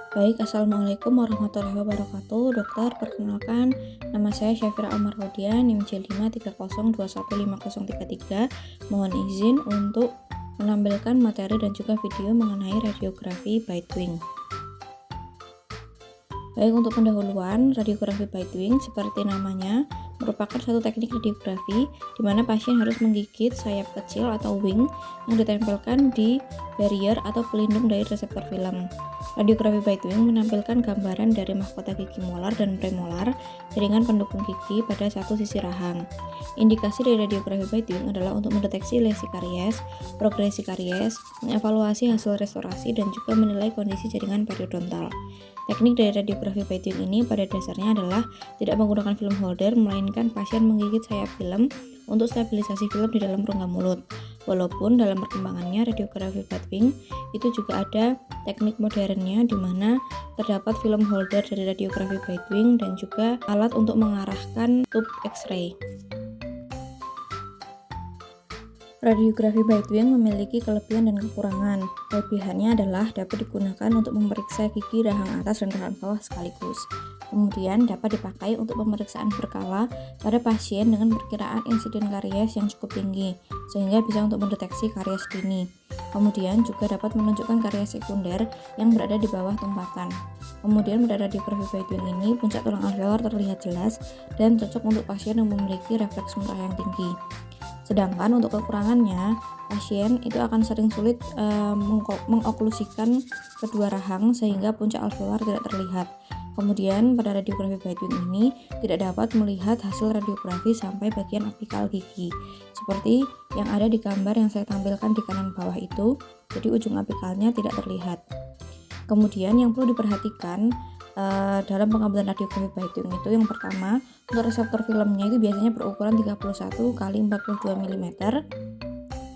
Baik, Assalamualaikum warahmatullahi wabarakatuh. Dokter, perkenalkan, nama saya Syafira Almarhudian, NIM J530215033. Mohon izin untuk menampilkan materi dan juga video mengenai radiografi Bitewing. Baik, untuk pendahuluan, radiografi Bitewing seperti namanya merupakan suatu teknik radiografi di mana pasien harus menggigit sayap kecil atau wing yang ditempelkan di barrier atau pelindung dari reseptor film. Radiografi Bitewing menampilkan gambaran dari mahkota gigi molar dan premolar, jaringan pendukung gigi pada satu sisi rahang. Indikasi dari radiografi Bitewing adalah untuk mendeteksi lesi karies, progresi karies, mengevaluasi hasil restorasi, dan juga menilai kondisi jaringan periodontal. Teknik dari radiografi Bitewing ini pada dasarnya adalah tidak menggunakan film holder, melainkan pasien menggigit sayap film untuk stabilisasi film di dalam rongga mulut. Walaupun dalam perkembangannya radiografi Bitewing itu juga ada teknik modernnya di mana terdapat film holder dari radiografi Bitewing dan juga alat untuk mengarahkan tube X-ray. Radiografi Bitewing memiliki kelebihan dan kekurangan. Kelebihannya adalah dapat digunakan untuk memeriksa gigi rahang atas dan rahang bawah sekaligus. Kemudian dapat dipakai untuk pemeriksaan berkala pada pasien dengan perkiraan insiden karies yang cukup tinggi, sehingga bisa untuk mendeteksi karies dini. Kemudian juga dapat menunjukkan karies sekunder yang berada di bawah tumpatan. Kemudian pada radiografi Bitewing ini, puncak tulang alveolar terlihat jelas dan cocok untuk pasien yang memiliki refleks muntah yang tinggi. Sedangkan untuk kekurangannya, pasien itu akan sering sulit mengoklusikan kedua rahang sehingga puncak alveolar tidak terlihat. Kemudian pada radiografi Bitewing ini tidak dapat melihat hasil radiografi sampai bagian apikal gigi, seperti yang ada di gambar yang saya tampilkan di kanan bawah itu, jadi ujung apikalnya tidak terlihat. Kemudian yang perlu diperhatikan dalam pengambilan radiografi Bitewing itu, yang pertama, untuk reseptor filmnya itu biasanya berukuran 31 x 42 mm.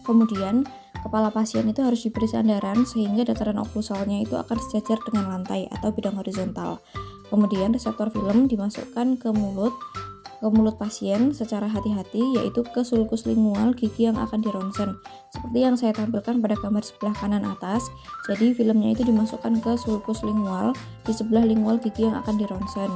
Kemudian kepala pasien itu harus diberi sandaran sehingga dataran oklusalnya itu akan sejajar dengan lantai atau bidang horizontal. Kemudian reseptor film dimasukkan ke mulut pasien secara hati-hati, yaitu ke sulcus lingual gigi yang akan dironsen, seperti yang saya tampilkan pada gambar sebelah kanan atas. Jadi filmnya itu dimasukkan ke sulcus lingual di sebelah lingual gigi yang akan dironsen.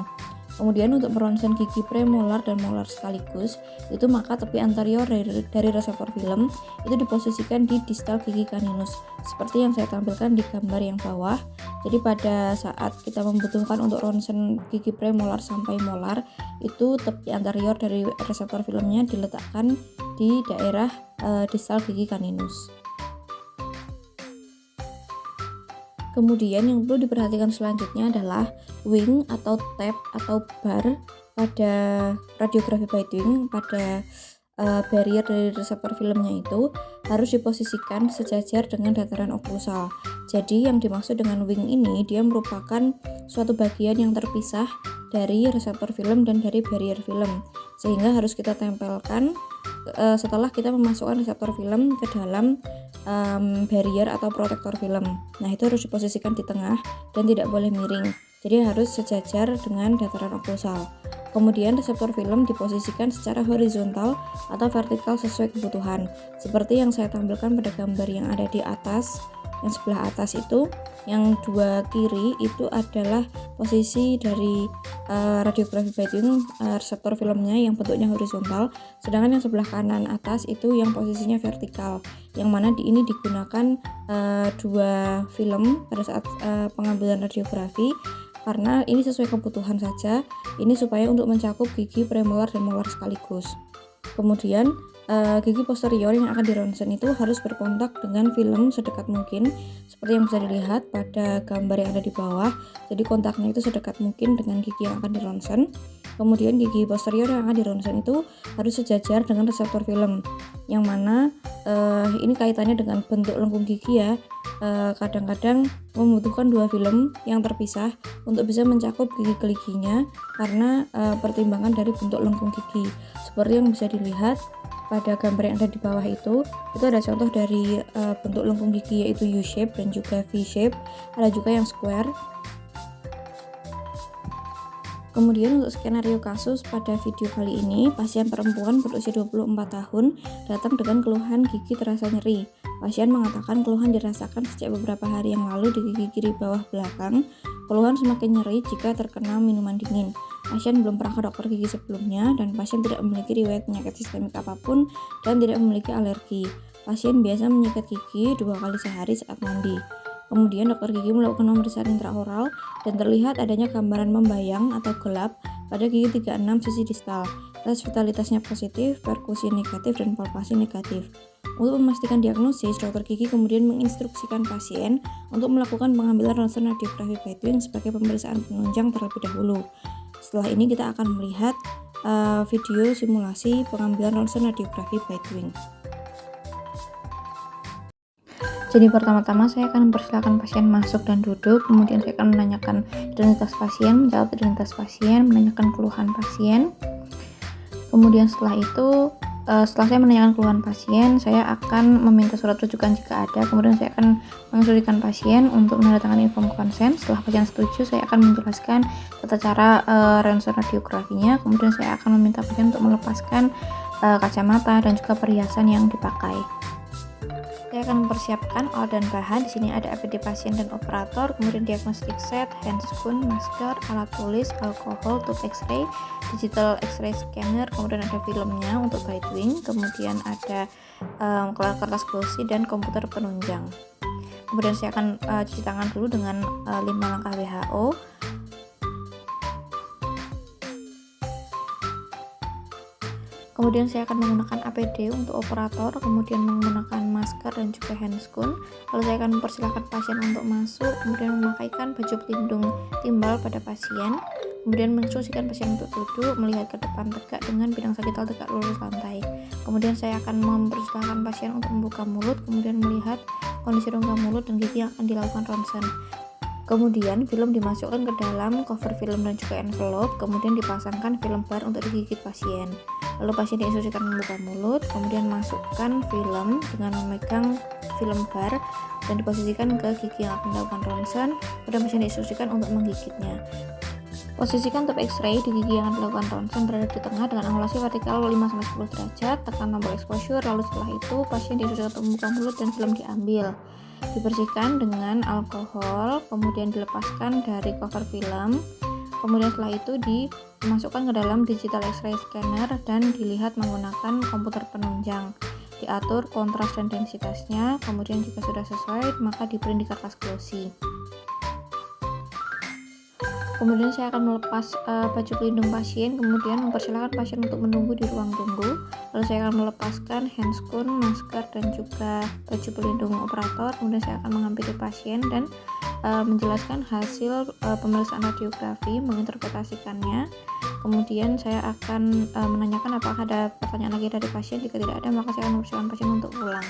Kemudian untuk meronsen gigi premolar dan molar sekaligus, itu maka tepi anterior dari reseptor film itu diposisikan di distal gigi caninus, seperti yang saya tampilkan di gambar yang bawah. Jadi pada saat kita membutuhkan untuk ronsen gigi premolar sampai molar, itu tepi anterior dari reseptor filmnya diletakkan di daerah distal gigi caninus. Kemudian yang perlu diperhatikan selanjutnya adalah wing atau tab atau bar pada radiografi Bitewing. Pada barrier dari reseptor filmnya itu harus diposisikan sejajar dengan dataran oklusal. Jadi yang dimaksud dengan wing ini, dia merupakan suatu bagian yang terpisah dari reseptor film dan dari barrier film, sehingga harus kita tempelkan setelah kita memasukkan reseptor film ke dalam barrier atau protektor film. Nah, itu harus diposisikan di tengah dan tidak boleh miring, jadi harus sejajar dengan dataran oklusal. Kemudian reseptor film diposisikan secara horizontal atau vertikal sesuai kebutuhan, seperti yang saya tampilkan pada gambar yang ada di atas. Yang sebelah atas itu, yang dua kiri itu adalah posisi dari radiografi Bitewing, reseptor filmnya yang bentuknya horizontal, sedangkan yang sebelah kanan atas itu yang posisinya vertikal, yang mana ini digunakan dua film pada saat pengambilan radiografi, karena ini sesuai kebutuhan saja, ini supaya untuk mencakup gigi premolar dan molar sekaligus. Kemudian gigi posterior yang akan dironsen itu harus berkontak dengan film sedekat mungkin, seperti yang bisa dilihat pada gambar yang ada di bawah. Jadi kontaknya itu sedekat mungkin dengan gigi yang akan dironsen. Kemudian gigi posterior yang akan dironsen itu harus sejajar dengan reseptor film, yang mana ini kaitannya dengan bentuk lengkung gigi ya. Kadang-kadang membutuhkan dua film yang terpisah untuk bisa mencakup gigi keliginya karena pertimbangan dari bentuk lengkung gigi. Seperti yang bisa dilihat pada gambar yang ada di bawah itu ada contoh dari bentuk lengkung gigi, yaitu U-shape dan juga V-shape. Ada juga yang square. Kemudian untuk skenario kasus pada video kali ini, pasien perempuan berusia 24 tahun datang dengan keluhan gigi terasa nyeri. Pasien mengatakan keluhan dirasakan sejak beberapa hari yang lalu di gigi kiri bawah belakang. Keluhan semakin nyeri jika terkena minuman dingin. Pasien belum pernah ke dokter gigi sebelumnya dan pasien tidak memiliki riwayat penyakit sistemik apapun dan tidak memiliki alergi. Pasien biasa menyikat gigi 2 kali sehari saat mandi. Kemudian dokter gigi melakukan pemeriksaan intraoral dan terlihat adanya gambaran membayang atau gelap pada gigi 36 sisi distal. Tes vitalitasnya positif, perkusi negatif, dan palpasi negatif. Untuk memastikan diagnosis, dokter gigi kemudian menginstruksikan pasien untuk melakukan pengambilan ronsen radiografi Bite Wing sebagai pemeriksaan penunjang terlebih dahulu. Setelah ini kita akan melihat video simulasi pengambilan ronsen radiografi Bite Wing. Jadi pertama-tama saya akan mempersilahkan pasien masuk dan duduk, kemudian saya akan menanyakan identitas pasien, menjawab identitas pasien, menanyakan keluhan pasien. Kemudian setelah itu, setelah saya menanyakan keluhan pasien, saya akan meminta surat rujukan jika ada. Kemudian saya akan menginstruksikan pasien untuk menandatangani form consent. Setelah pasien setuju, saya akan menjelaskan tata cara ronsen radiografinya. Kemudian saya akan meminta pasien untuk melepaskan kacamata dan juga perhiasan yang dipakai. Saya akan mempersiapkan alat dan bahan. Di sini ada APD pasien dan operator, kemudian diagnostic set, handscoon, masker, alat tulis, alkohol, tube X-ray, digital X-ray scanner, kemudian ada filmnya untuk Bite Wing, kemudian ada kertas glossy dan komputer penunjang. Kemudian saya akan cuci tangan dulu dengan 5 langkah WHO. Kemudian saya akan menggunakan APD untuk operator, kemudian menggunakan masker dan juga handscoon. Lalu saya akan mempersilahkan pasien untuk masuk, kemudian memakaikan baju pelindung timbal pada pasien, kemudian menginstruksikan pasien untuk duduk, melihat ke depan tegak dengan bidang sagital tegak lurus lantai. Kemudian saya akan mempersilahkan pasien untuk membuka mulut, kemudian melihat kondisi rongga mulut dan gigi yang akan dilakukan ronsen. Kemudian film dimasukkan ke dalam cover film dan juga envelope, kemudian dipasangkan film bar untuk digigit pasien. Lalu pasien diinstruksikan membuka mulut, kemudian masukkan film dengan memegang film bar dan diposisikan ke gigi yang akan dilakukan ronsen, kemudian pasien diinstruksikan untuk menggigitnya. Posisikan tube X-ray di gigi yang akan dilakukan ronsen berada di tengah dengan angulasi vertikal 5-10 derajat, tekan tombol exposure, lalu setelah itu pasien diinstruksikan untuk membuka mulut dan film diambil. Dibersihkan dengan alkohol, kemudian dilepaskan dari cover film, kemudian setelah itu dimasukkan ke dalam digital X-ray scanner dan dilihat menggunakan komputer penunjang. Diatur kontras dan densitasnya, kemudian jika sudah sesuai maka diprint di kertas glossy. Kemudian saya akan melepas baju pelindung pasien, kemudian mempersilahkan pasien untuk menunggu di ruang tunggu. Lalu saya akan melepaskan handscoon, masker, dan juga baju pelindung operator. Kemudian saya akan menghampiri pasien dan menjelaskan hasil pemeriksaan radiografi, menginterpretasikannya. Kemudian saya akan menanyakan apakah ada pertanyaan lagi dari pasien. Jika tidak ada, maka saya akan mempersilahkan pasien untuk pulang.